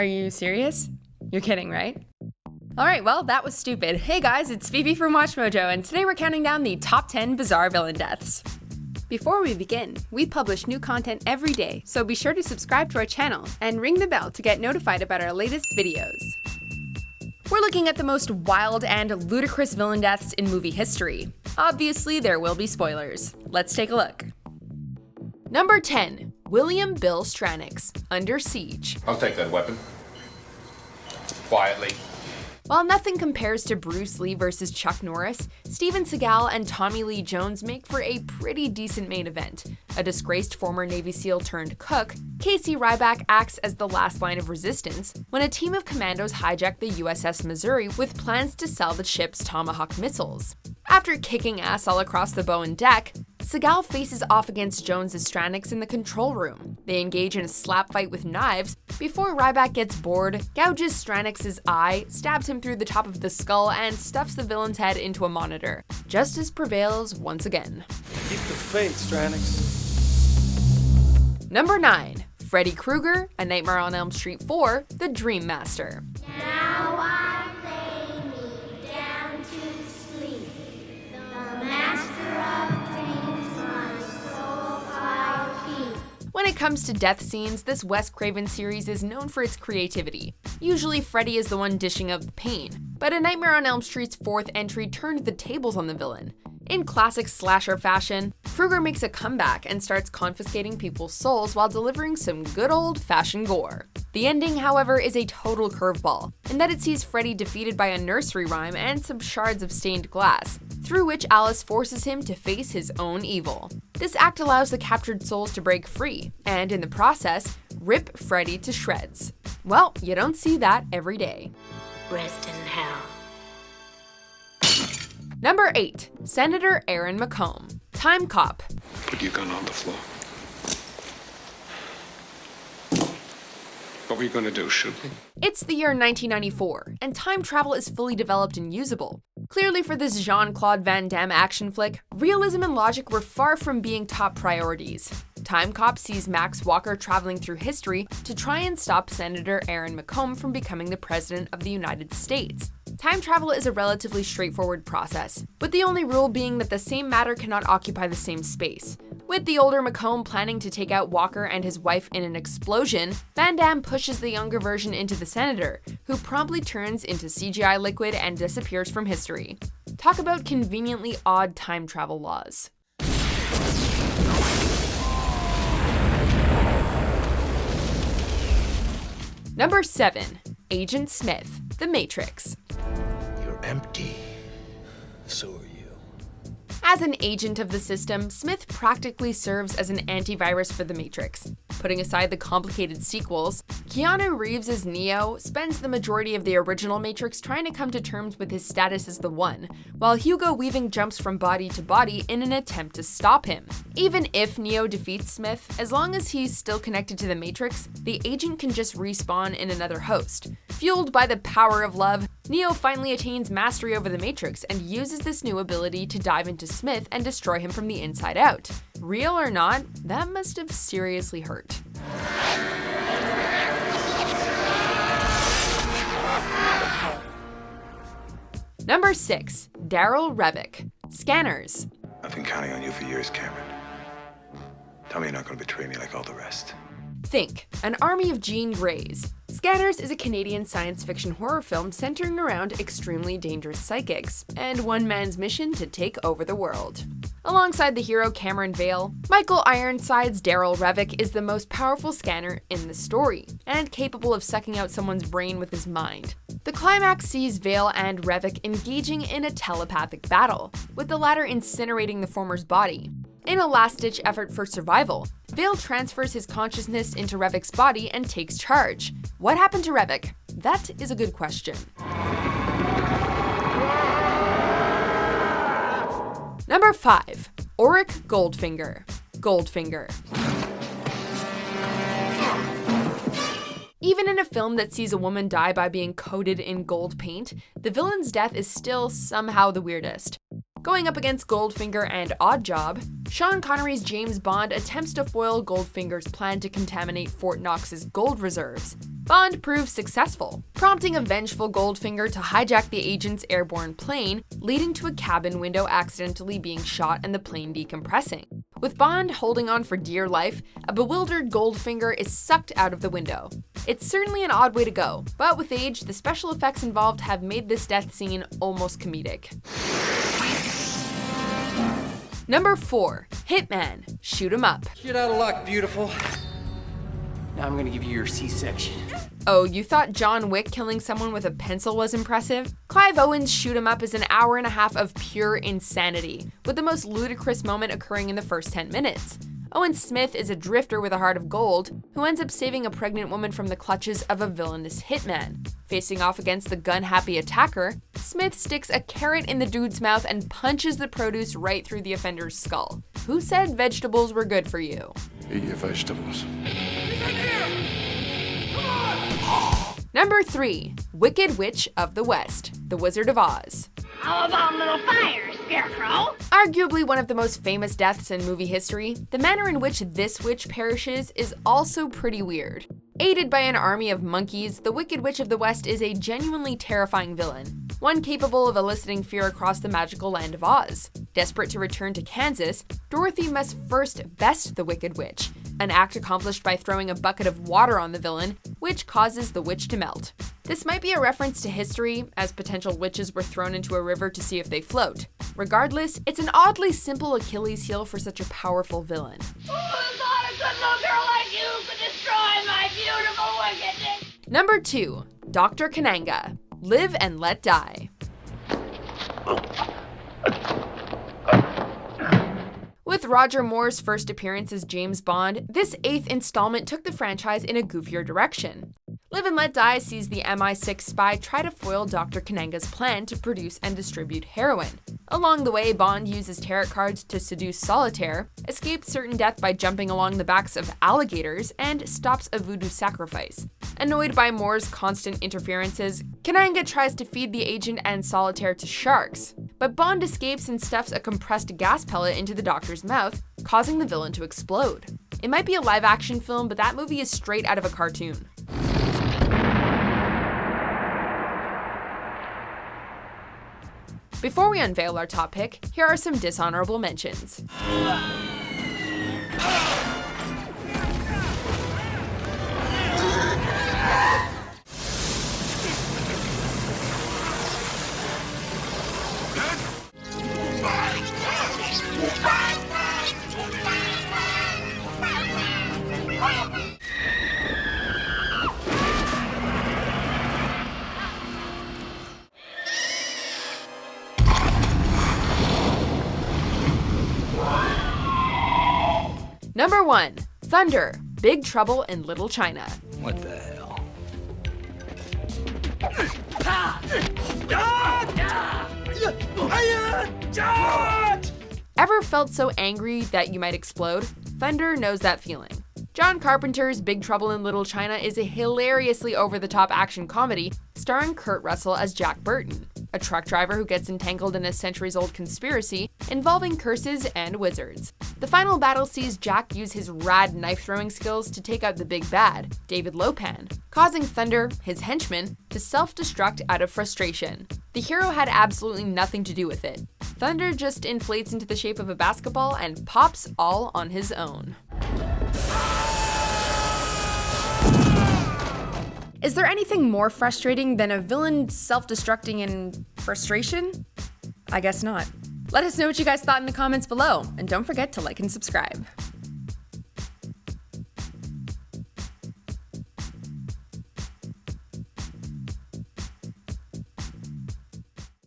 Are you serious? You're kidding, right? Alright, well, that was stupid. Hey guys, it's Phoebe from WatchMojo, and today we're counting down the top 10 bizarre villain deaths. Before we begin, we publish new content every day, so be sure to subscribe to our channel and ring the bell to get notified about our latest videos. We're looking at the most wild and ludicrous villain deaths in movie history. Obviously, there will be spoilers. Let's take a look. Number 10. William Bill Stranix, Under Siege. I'll take that weapon. Quietly. While nothing compares to Bruce Lee versus Chuck Norris, Steven Seagal and Tommy Lee Jones make for a pretty decent main event. A disgraced former Navy SEAL turned cook, Casey Ryback acts as the last line of resistance when a team of commandos hijack the USS Missouri with plans to sell the ship's Tomahawk missiles. After kicking ass all across the bow and deck, Seagal faces off against Jones' Stranix in the control room. They engage in a slap fight with knives before Ryback gets bored, gouges Stranix's eye, stabs him through the top of the skull, and stuffs the villain's head into a monitor. Justice prevails once again. Keep the faith, Stranix. Number 9. Freddy Krueger, A Nightmare on Elm Street 4, The Dream Master. Now I lay me down to sleep. The master of dreams my soul I keep. When it comes to death scenes, this Wes Craven series is known for its creativity. Usually Freddy is the one dishing out the pain, but A Nightmare on Elm Street's 4th entry turned the tables on the villain. In classic slasher fashion, Krueger makes a comeback and starts confiscating people's souls while delivering some good old-fashioned gore. The ending, however, is a total curveball, in that it sees Freddy defeated by a nursery rhyme and some shards of stained glass, through which Alice forces him to face his own evil. This act allows the captured souls to break free, and in the process, rip Freddy to shreds. Well, you don't see that every day. Rest in hell. Number 8. Senator Aaron McComb, Time Cop. Put your gun on the floor. What were you gonna do, shoot me? It's the year 1994, and time travel is fully developed and usable. Clearly for this Jean-Claude Van Damme action flick, realism and logic were far from being top priorities. Time Cop sees Max Walker traveling through history to try and stop Senator Aaron McComb from becoming the President of the United States. Time travel is a relatively straightforward process, with the only rule being that the same matter cannot occupy the same space. With the older McComb planning to take out Walker and his wife in an explosion, Van Damme pushes the younger version into the senator, who promptly turns into CGI liquid and disappears from history. Talk about conveniently odd time travel laws. Number 7. Agent Smith, The Matrix. You're empty. So are you. As an agent of the system, Smith practically serves as an antivirus for the Matrix. Putting aside the complicated sequels, Keanu Reeves' Neo spends the majority of the original Matrix trying to come to terms with his status as the One, while Hugo Weaving jumps from body to body in an attempt to stop him. Even if Neo defeats Smith, as long as he's still connected to the Matrix, the agent can just respawn in another host. Fueled by the power of love, Neo finally attains mastery over the Matrix and uses this new ability to dive into Smith and destroy him from the inside out. Real or not, that must have seriously hurt. Number 6. Darryl Revok, Scanners. I've been counting on you for years, Cameron. Tell me you're not going to betray me like all the rest. Think, an army of Jean Greys. Scanners is a Canadian science fiction horror film centering around extremely dangerous psychics and one man's mission to take over the world. Alongside the hero Cameron Vale, Michael Ironside's Darryl Revok is the most powerful scanner in the story, and capable of sucking out someone's brain with his mind. The climax sees Vale and Revok engaging in a telepathic battle, with the latter incinerating the former's body. In a last-ditch effort for survival, Vale transfers his consciousness into Revok's body and takes charge. What happened to Revok? That is a good question. Number 5. Auric Goldfinger, Goldfinger. Even in a film that sees a woman die by being coated in gold paint, the villain's death is still somehow the weirdest. Going up against Goldfinger and Oddjob, Sean Connery's James Bond attempts to foil Goldfinger's plan to contaminate Fort Knox's gold reserves. Bond proves successful, prompting a vengeful Goldfinger to hijack the agent's airborne plane, leading to a cabin window accidentally being shot and the plane decompressing. With Bond holding on for dear life, a bewildered Goldfinger is sucked out of the window. It's certainly an odd way to go, but with age, the special effects involved have made this death scene almost comedic. Number 4. Hitman, Shoot 'em Up. Get out of luck, beautiful. Now I'm gonna give you your C-section. Oh, you thought John Wick killing someone with a pencil was impressive? Clive Owen's Shoot 'em Up is an hour and a half of pure insanity, with the most ludicrous moment occurring in the first 10 minutes. Owen Smith is a drifter with a heart of gold who ends up saving a pregnant woman from the clutches of a villainous hitman. Facing off against the gun-happy attacker, Smith sticks a carrot in the dude's mouth and punches the produce right through the offender's skull. Who said vegetables were good for you? Eat your vegetables. Number 3. Wicked Witch of the West, The Wizard of Oz. How about a little fire, Scarecrow? Arguably one of the most famous deaths in movie history, the manner in which this witch perishes is also pretty weird. Aided by an army of monkeys, the Wicked Witch of the West is a genuinely terrifying villain, one capable of eliciting fear across the magical land of Oz. Desperate to return to Kansas, Dorothy must first best the Wicked Witch, an act accomplished by throwing a bucket of water on the villain, which causes the witch to melt. This might be a reference to history, as potential witches were thrown into a river to see if they float. Regardless, it's an oddly simple Achilles heel for such a powerful villain. Who thought a good little girl like you could destroy my beautiful wickedness? Number 2. Dr. Kananga, Live and Let Die. With Roger Moore's first appearance as James Bond, this 8th installment took the franchise in a goofier direction. Live and Let Die sees the MI6 spy try to foil Dr. Kananga's plan to produce and distribute heroin. Along the way, Bond uses tarot cards to seduce Solitaire, escapes certain death by jumping along the backs of alligators, and stops a voodoo sacrifice. Annoyed by Moore's constant interferences, Kananga tries to feed the agent and Solitaire to sharks, but Bond escapes and stuffs a compressed gas pellet into the doctor's mouth, causing the villain to explode. It might be a live-action film, but that movie is straight out of a cartoon. Before we unveil our top pick, here are some dishonorable mentions. Number 1. Thunder, Big Trouble in Little China. What the hell? Ever felt so angry that you might explode? Thunder knows that feeling. John Carpenter's Big Trouble in Little China is a hilariously over-the-top action comedy starring Kurt Russell as Jack Burton, a truck driver who gets entangled in a centuries-old conspiracy involving curses and wizards. The final battle sees Jack use his rad knife-throwing skills to take out the big bad, David Lopan, causing Thunder, his henchman, to self-destruct out of frustration. The hero had absolutely nothing to do with it. Thunder just inflates into the shape of a basketball and pops all on his own. Is there anything more frustrating than a villain self-destructing in frustration? I guess not. Let us know what you guys thought in the comments below, and don't forget to like and subscribe.